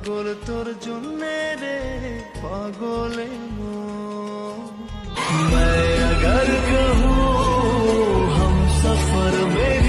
পাগল তোর জন্যে রে পাগলে मैं अगर कहूँ हम सफर में